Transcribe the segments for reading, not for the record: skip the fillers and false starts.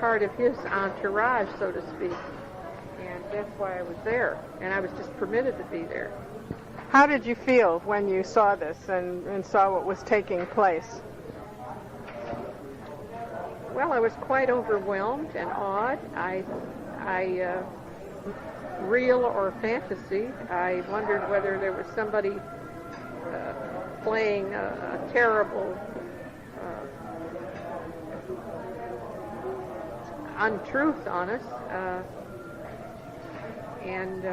part of his entourage, so to speak. And that's why I was there. And I was just permitted to be there. How did you feel when you saw this and saw what was taking place? Well, I was quite overwhelmed and awed. Real or fantasy, I wondered whether there was somebody playing a terrible untruth on us. And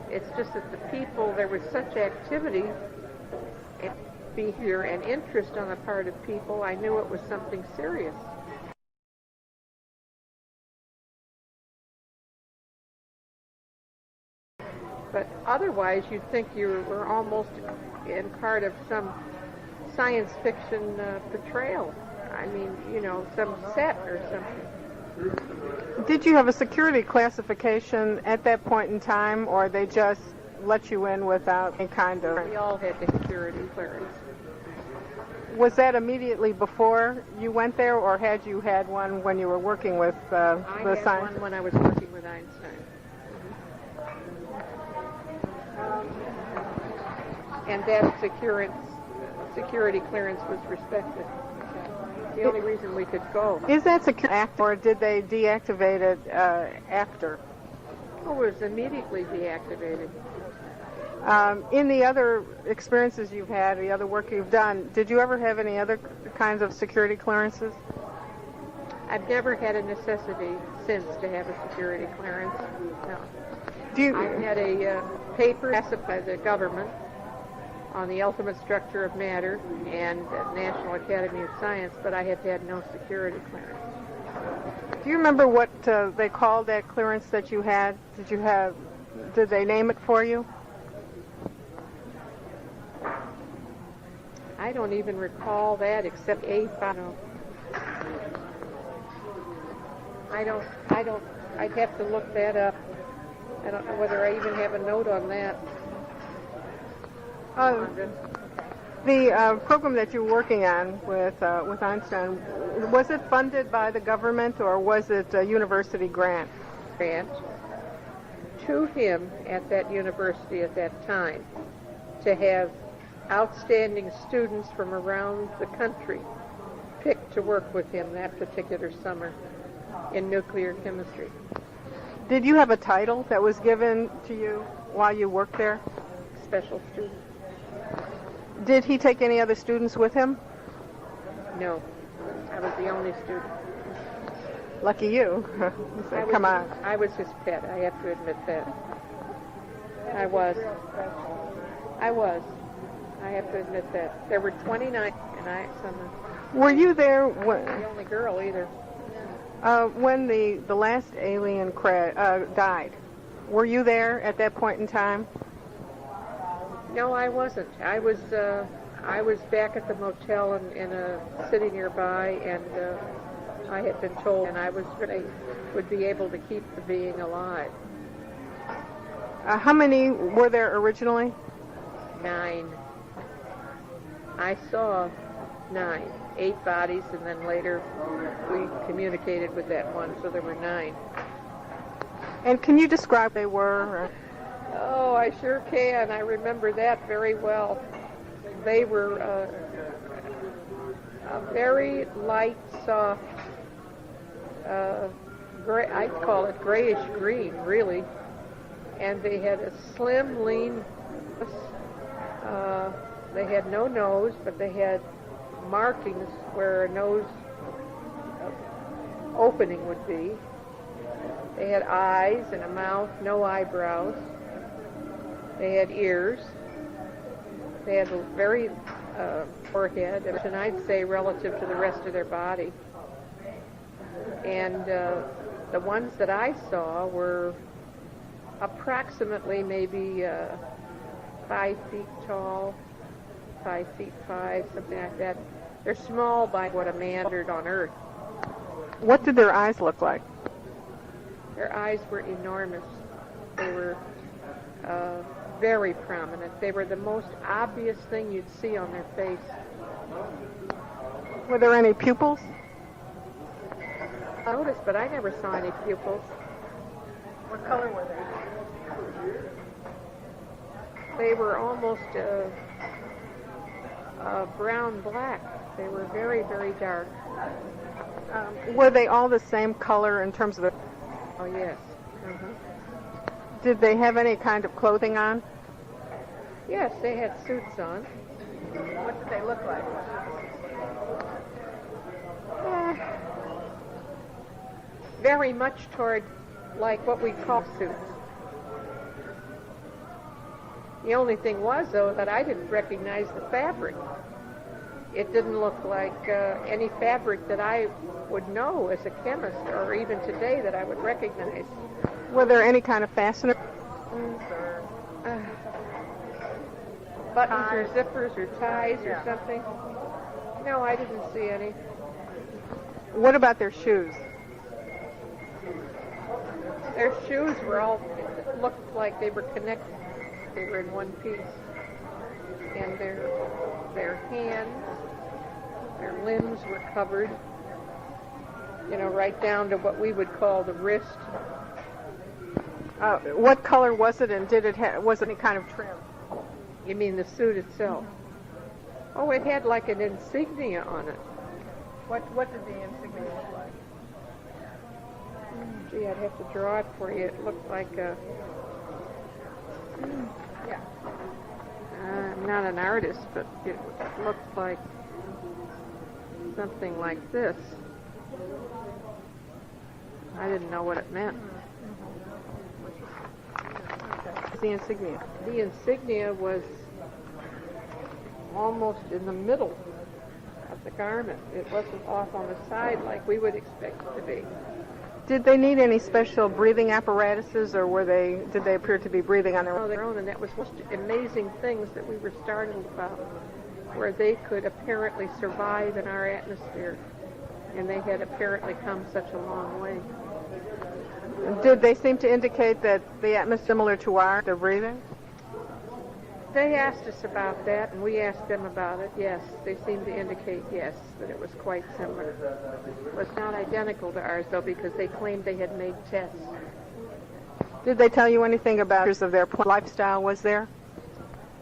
it's just that the people, there was such activity and behavior and interest on the part of people, I knew it was something serious. But otherwise, you'd think you were almost in part of some science fiction portrayal. I mean, you know, some set or something. Did you have a security classification at that point in time, or they just let you in without any kind of... We all had the security clearance. Was that immediately before you went there, or had you had one when you were working with the science? I had one when I was working with Einstein. And that security clearance was respected. The only reason we could go. Is that security active, or did they deactivate it after? Oh, it was immediately deactivated. In the other experiences you've had, the other work you've done, did you ever have any other kinds of security clearances? I've never had a necessity since to have a security clearance. No. I had a paper passed by the government on the ultimate structure of matter and National Academy of Science, but I have had no security clearance. Do you remember what they called that clearance that you had? Did they name it for you? I don't even recall that except A5. I'd have to look that up. I don't know whether I even have a note on that. The program that you're working on with Einstein, was it funded by the government or was it a university grant? Grant to him at that university at that time to have outstanding students from around the country picked to work with him that particular summer in nuclear chemistry. Did you have a title that was given to you while you worked there? Special student. Did he take any other students with him? No. I was the only student. Lucky you. Come on. I was his pet. I have to admit that. I was. I have to admit that. There were 29, and I Were you there when... the only girl either. When the last alien died? Were you there at that point in time? No, I wasn't. I was back at the motel in a city nearby, and I had been told, and I would be able to keep the being alive. How many were there originally? 9. I saw 9. 8 bodies, and then later we communicated with that one, so there were 9. And can you describe they were? Oh, I sure can. I remember that very well. They were a very light, soft, gray, I'd call it grayish green, really. And they had a slim, lean, they had no nose, but they had markings where a nose opening would be. They had eyes and a mouth, no eyebrows. They had ears. They had a very forehead, and I'd say relative to the rest of their body. And the ones that I saw were approximately maybe 5 feet tall, 5 feet 5, something like that. They're small by what a man did on Earth. What did their eyes look like? Their eyes were enormous. They were very prominent. They were the most obvious thing you'd see on their face. Were there any pupils? I noticed, but I never saw any pupils. What color were they? They were almost brown-black. They were very, very dark. Were they all the same color in terms of the... Oh, yes. Uh-huh. Did they have any kind of clothing on? Yes, they had suits on. What did they look like? Very much toward like what we call suits. The only thing was, though, that I didn't recognize the fabric. It didn't look like any fabric that I would know as a chemist, or even today that I would recognize. Were there any kind of fasteners? Buttons or zippers or ties or something? No, I didn't see any. What about their shoes? Their shoes were all, looked like they were connected. They were in one piece. And their hands, their limbs were covered, you know, right down to what we would call the wrist. What color was it, and did it was it any kind of trim? You mean the suit itself? Oh, it had like an insignia on it. What did the insignia look like? Gee, I'd have to draw it for you. It looked like a... Yeah. I'm not an artist, but it looked like something like this. I didn't know what it meant. The insignia. The insignia was almost in the middle of the garment. It wasn't off on the side like we would expect it to be. Did they need any special breathing apparatuses, or did they appear to be breathing on their own? And that was one of the amazing things that we were startled about, where they could apparently survive in our atmosphere, and they had apparently come such a long way. Did they seem to indicate that the atmosphere is similar to ours, their breathing? They asked us about that, and we asked them about it. Yes, they seemed to indicate, yes, that it was quite similar. It was not identical to ours, though, because they claimed they had made tests. Did they tell you anything about of their lifestyle was there?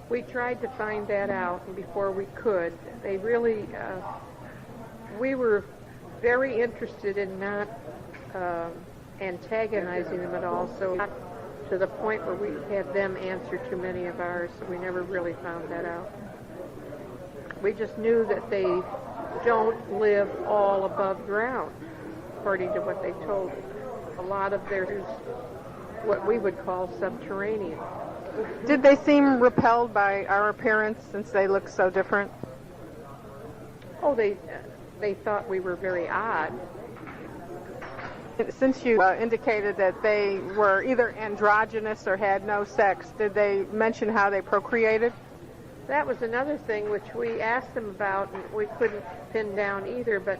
We tried to find that out, and before we could, they really, we were very interested in not antagonizing them at all, so not to the point where we had them answer too many of ours. So we never really found that out. We just knew that they don't live all above ground, according to what they told us. A lot of theirs, what we would call subterranean. Did they seem repelled by our appearance since they look so different? Oh, they thought we were very odd. Since you indicated that they were either androgynous or had no sex, did they mention how they procreated? That was another thing which we asked them about, and we couldn't pin down either, but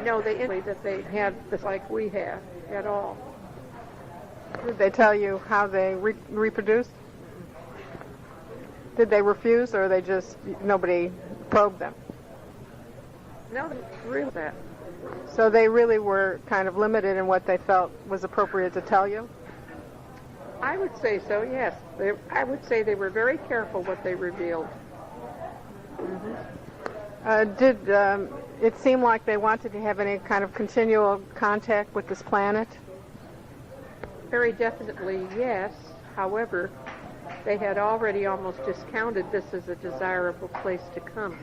no, they indicated that they had this like we have at all. Did they tell you how they reproduced? Did they refuse, or they just, nobody probed them? No, really that. So they really were kind of limited in what they felt was appropriate to tell you? I would say so, yes. I would say they were very careful what they revealed. Mm-hmm. Did it seem like they wanted to have any kind of continual contact with this planet? Very definitely, yes. However, they had already almost discounted this as a desirable place to come.